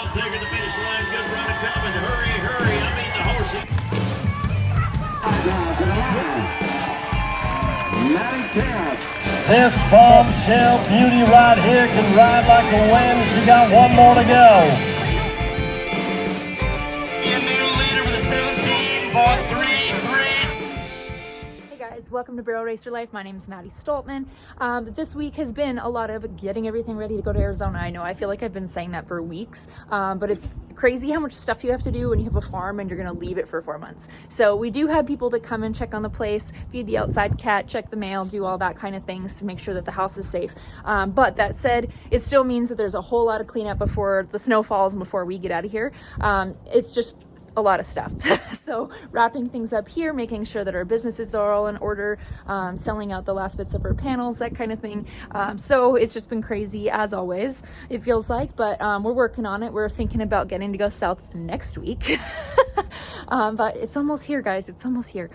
I'll take her to the finish line. Good run coming. Hurry, hurry. I mean the horsey. This bombshell beauty right here can ride like the wind. She got one more to go. In the leader with a 17 for 3-3. Hey guys, welcome to Barrel Racer Life. My name is MaddiKempf-Stoltman. This week has been a lot of getting everything ready to go to Arizona. I know, I feel like I've been saying that for weeks, but it's crazy how much stuff you have to do when you have a farm and you're going to leave it for 4 months. So we do have people that come and check on the place, feed the outside cat, check the mail, do all that kind of things to make sure that the house is safe. But that said, it still means that there's a whole lot of cleanup before the snow falls and before we get out of here. It's just a lot of stuff. So wrapping things up here, making sure that our businesses are all in order, selling out the last bits of our panels, that kind of thing. So it's just been crazy as always, it feels like, but we're working on it. We're thinking about getting to go south next week. But it's almost here, guys. It's almost here.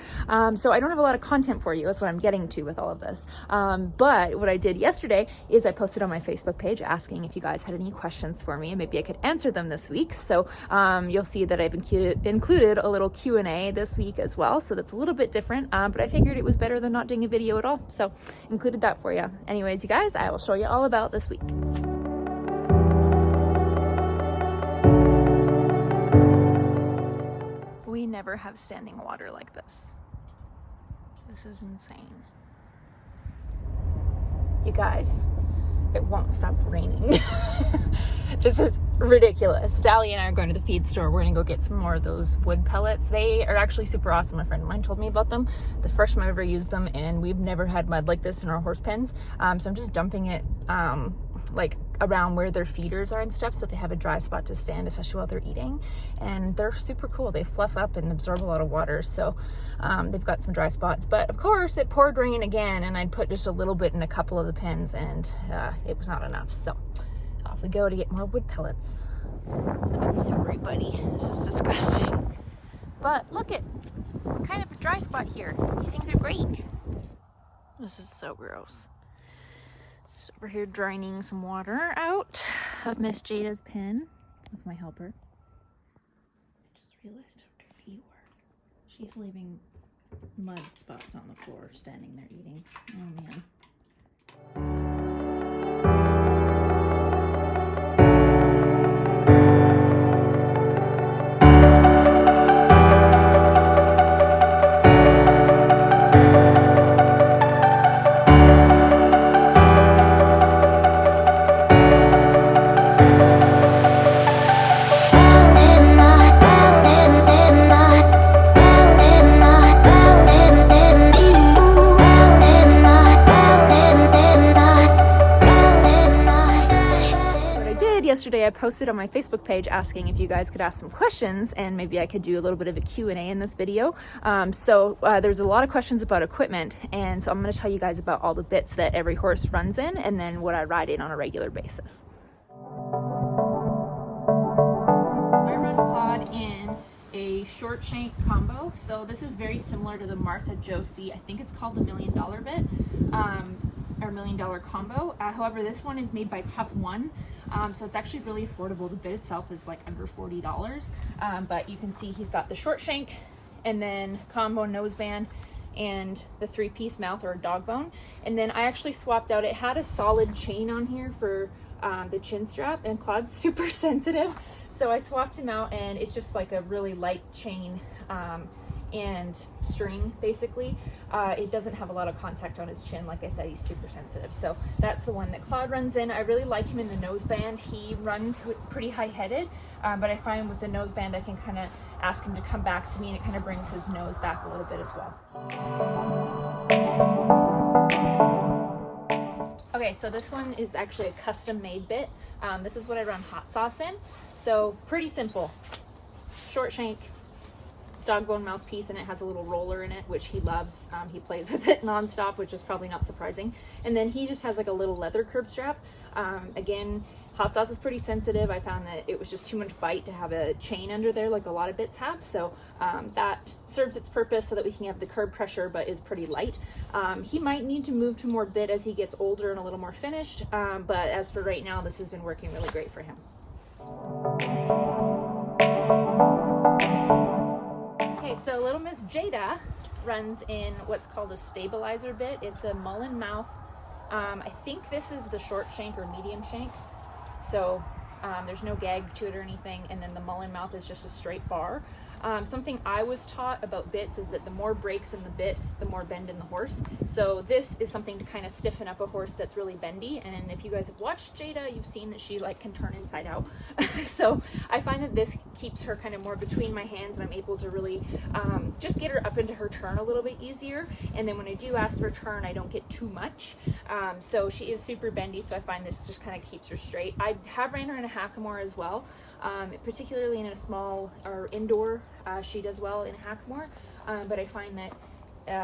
So I don't have a lot of content for you. That's what I'm getting to with all of this. But what I did yesterday is I posted on my Facebook page asking if you guys had any questions for me and maybe I could answer them this week. So you'll see that I've included a little Q&A this week as well. So that's a little bit different, but I figured it was better than not doing a video at all. So included that for you. Anyways, you guys, I will show you all about this week. We never have standing water like this. This is insane. You guys, it won't stop raining. This is ridiculous. Dally and I are going to the feed store. We're gonna go get some more of those wood pellets. They are actually super awesome. A friend of mine told me about them. The first time I ever used them, and we've never had mud like this in our horse pens. So I'm just dumping it like around where their feeders are and stuff, so they have a dry spot to stand, especially while they're eating. And they're super cool. They fluff up and absorb a lot of water, so they've got some dry spots. But of course it poured rain again, and I'd put just a little bit in a couple of the pens, and it was not enough. So off we go to get more wood pellets. I'm sorry, buddy, this is disgusting, but look, it's kind of a dry spot here. These things are great. This is so gross. Just over here draining some water out of Miss Jada's pen with my helper. I just realized how dirty you are. She's leaving mud spots on the floor standing there eating. Oh man. Yesterday I posted on my Facebook page asking if you guys could ask some questions, and maybe I could do a little bit of a Q&A in this video. There's a lot of questions about equipment, and so I'm going to tell you guys about all the bits that every horse runs in and then what I ride in on a regular basis. I run Claude in a short shank combo, so this is very similar to the Martha Josie. I think it's called the $1 Million bit. Or $1 Million combo. However, this one is made by Tough One, so it's actually really affordable. The bit itself is like under $40, but you can see he's got the short shank and then combo noseband and the 3-piece mouth or dog bone. And then I actually swapped out, it had a solid chain on here for the chin strap, and Claude's super sensitive, so I swapped him out, and it's just like a really light chain and string basically. It doesn't have a lot of contact on his chin. Like I said, he's super sensitive, so that's the one that Claude runs in. I really like him in the noseband. He runs pretty high-headed, but I find with the noseband I can kind of ask him to come back to me, and it kind of brings his nose back a little bit as well. Okay, so this one is actually a custom made bit. This is what I run hot sauce in, so pretty simple. Short shank, dog bone mouthpiece, and it has a little roller in it, which he loves. He plays with it nonstop, which is probably not surprising. And then he just has like a little leather curb strap. Again, hot sauce is pretty sensitive. I found that it was just too much bite to have a chain under there like a lot of bits have, so that serves its purpose so that we can have the curb pressure, but is pretty light. He might need to move to more bit as he gets older and a little more finished, but as for right now, this has been working really great for him. Okay, so little Miss Jada runs in what's called a stabilizer bit. It's a mullen mouth. I think this is the short shank or medium shank. So there's no gag to it or anything, and then the mullen mouth is just a straight bar. Something I was taught about bits is that the more breaks in the bit, the more bend in the horse. So this is something to kind of stiffen up a horse that's really bendy. And if you guys have watched Jada, you've seen that she like can turn inside out. So I find that this keeps her kind of more between my hands, and I'm able to really just get her up into her turn a little bit easier. And then when I do ask for a turn, I don't get too much. So she is super bendy, so I find this just kind of keeps her straight. I have ran her in a hackamore as well. Particularly in a small or indoor, she does well in a hackamore, but I find that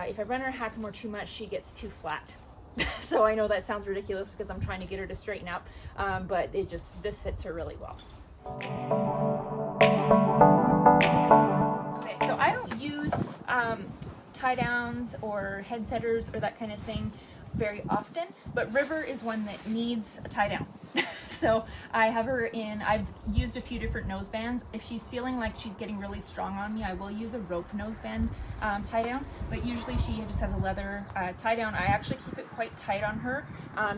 if I run her a hackamore too much, she gets too flat. So I know that sounds ridiculous because I'm trying to get her to straighten up, but this fits her really well. Okay, so I don't use tie downs or head setters or that kind of thing very often, but River is one that needs a tie down. So I have her in, I've used a few different nosebands. If she's feeling like she's getting really strong on me, I will use a rope noseband tie down, but usually she just has a leather tie down. I actually keep it quite tight on her.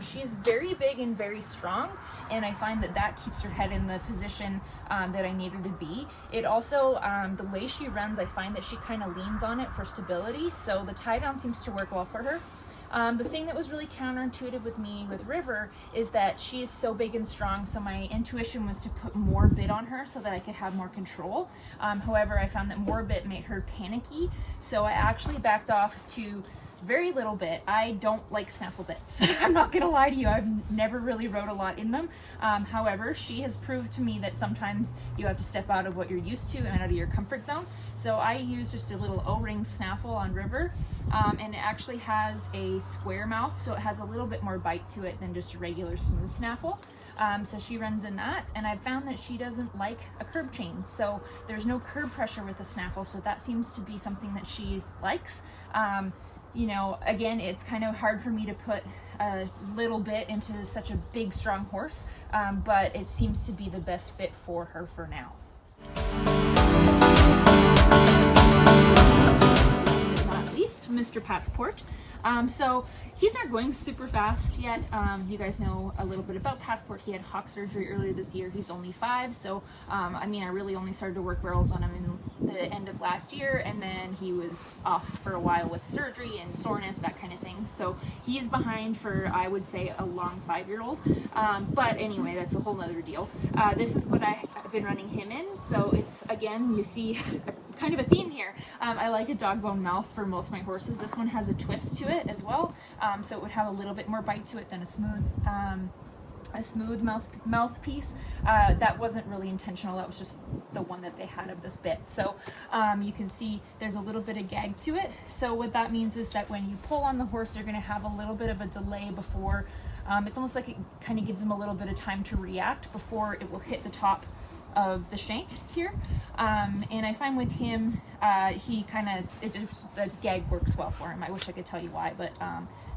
She's very big and very strong, and I find that that keeps her head in the position that I need her to be. It also, the way she runs, I find that she kind of leans on it for stability, so the tie down seems to work well for her. The thing that was really counterintuitive with me with River is that she is so big and strong, so my intuition was to put more bit on her so that I could have more control. However, I found that more bit made her panicky, so I actually backed off to very little bit. I don't like snaffle bits. I'm not gonna lie to you, I've never really rode a lot in them. However, she has proved to me that sometimes you have to step out of what you're used to and out of your comfort zone. So I use just a little O-ring snaffle on River, and it actually has a square mouth, so it has a little bit more bite to it than just a regular smooth snaffle. So she runs in that, and I've found that she doesn't like a curb chain, so there's no curb pressure with the snaffle, so that seems to be something that she likes. You know, again, it's kind of hard for me to put a little bit into such a big, strong horse, but it seems to be the best fit for her for now. Last but not least, Mr. Passport. So he's not going super fast yet. You guys know a little bit about Passport. He had hock surgery earlier this year. He's only 5, so I mean, I really only started to work barrels on him in the end of last year, and then he was off for a while with surgery and soreness, that kind of thing. So he's behind for, I would say, a long 5-year-old. But anyway, that's a whole nother deal. This is what I've been running him in. So it's, again, you see kind of a theme here. I like a dog bone mouth for most of my horses. This one has a twist to it as well, so it would have a little bit more bite to it than a smooth mouthpiece. That wasn't really intentional. That was just the one that they had of this bit. So you can see there's a little bit of gag to it. So what that means is that when you pull on the horse, you're going to have a little bit of a delay before. It's almost like it kind of gives them a little bit of time to react before it will hit the top of the shank here. And I find with him, he kind of, the gag works well for him. I wish I could tell you why, but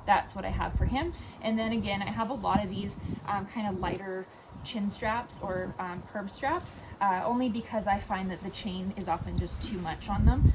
that's what I have for him. And then again, I have a lot of these kind of lighter chin straps or curb straps, only because I find that the chain is often just too much on them.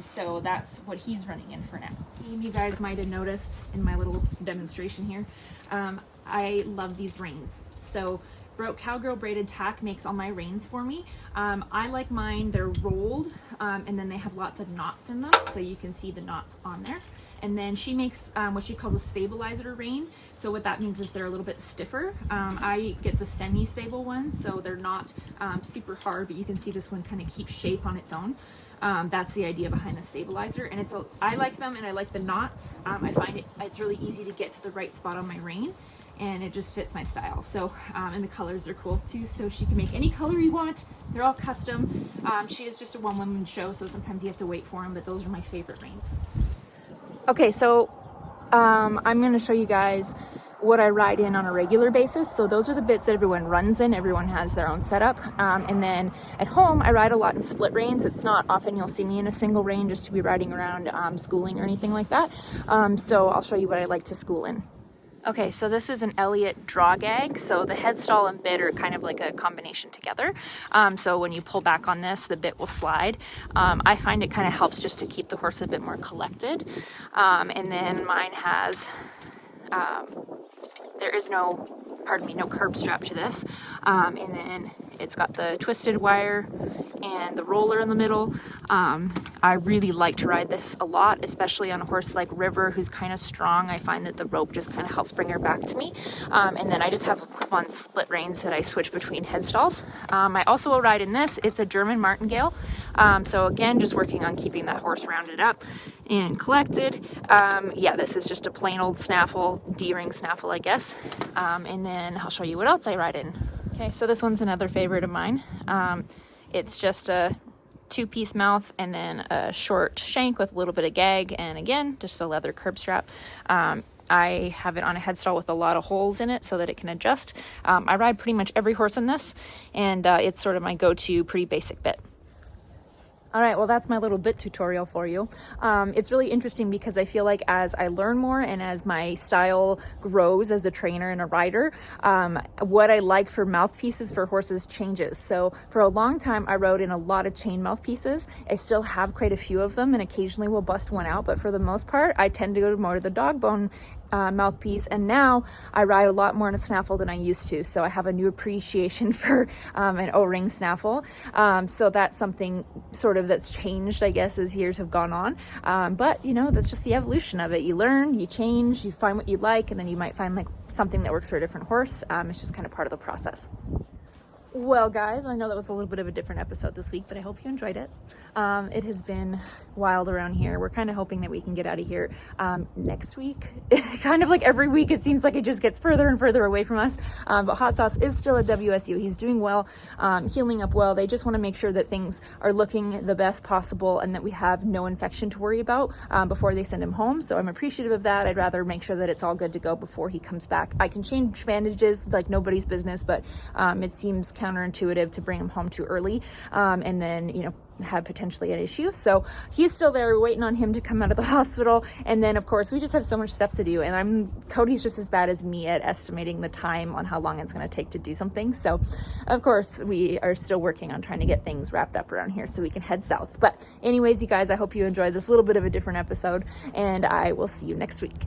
So that's what he's running in for now. You guys might have noticed in my little demonstration here, I love these reins. So Cowgirl Braided Tack makes all my reins for me. I like mine, they're rolled, and then they have lots of knots in them, so you can see the knots on there. And then she makes what she calls a stabilizer rein. So what that means is they're a little bit stiffer. I get the semi-stable ones, so they're not super hard, but you can see this one kind of keeps shape on its own. That's the idea behind the stabilizer, and I like them, and I like the knots. I find it's really easy to get to the right spot on my rein, and it just fits my style. So and the colors are cool too, so she can make any color you want. They're all custom. She is just a one-woman show, so sometimes you have to wait for them, but those are my favorite reins. Okay, so I'm going to show you guys what I ride in on a regular basis. So those are the bits that everyone runs in. Everyone has their own setup. And then at home, I ride a lot in split reins. It's not often you'll see me in a single rein just to be riding around schooling or anything like that. So I'll show you what I like to school in. Okay, so this is an Elliott draw gag. So the headstall and bit are kind of like a combination together. So when you pull back on this, the bit will slide. I find it kind of helps just to keep the horse a bit more collected. And then mine has, there is no curb strap to this. And then it's got the twisted wire and the roller in the middle. I really like to ride this a lot, especially on a horse like River, who's kind of strong. I find that the rope just kind of helps bring her back to me. And then I just have a clip-on split reins that I switch between headstalls. I also will ride in this. It's a German Martingale. So again, just working on keeping that horse rounded up and collected. Yeah, this is just a plain old snaffle, D-ring snaffle, I guess. And then I'll show you what else I ride in. Okay, so this one's another favorite of mine. It's just a 2-piece mouth and then a short shank with a little bit of gag, and again, just a leather curb strap. I have it on a headstall with a lot of holes in it so that it can adjust. I ride pretty much every horse in this, and it's sort of my go-to pretty basic bit. All right, well, that's my little bit tutorial for you. It's really interesting because I feel like as I learn more and as my style grows as a trainer and a rider, what I like for mouthpieces for horses changes. So for a long time, I rode in a lot of chain mouthpieces. I still have quite a few of them and occasionally will bust one out, but for the most part, I tend to go more to the dog bone mouthpiece, and now I ride a lot more in a snaffle than I used to, so I have a new appreciation for an O-ring snaffle. So that's something sort of that's changed, I guess, as years have gone on, but you know, that's just the evolution of it. You learn, you change, you find what you like, and then you might find like something that works for a different horse. It's just kind of part of the process. Well, guys, I know that was a little bit of a different episode this week, but I hope you enjoyed it. It has been wild around here. We're kind of hoping that we can get out of here next week. Kind of like every week, it seems like it just gets further and further away from us. But Hot Sauce is still at WSU. He's doing well, healing up well. They just want to make sure that things are looking the best possible and that we have no infection to worry about before they send him home. So I'm appreciative of that. I'd rather make sure that it's all good to go before he comes back. I can change bandages like nobody's business, but it seems counterintuitive to bring him home too early and then, you know, have potentially an issue. So he's still there. We're waiting on him to come out of the hospital. And then of course we just have so much stuff to do, and Cody's just as bad as me at estimating the time on how long it's going to take to do something. So of course we are still working on trying to get things wrapped up around here so we can head south. But anyways, you guys, I hope you enjoyed this little bit of a different episode, and I will see you next week.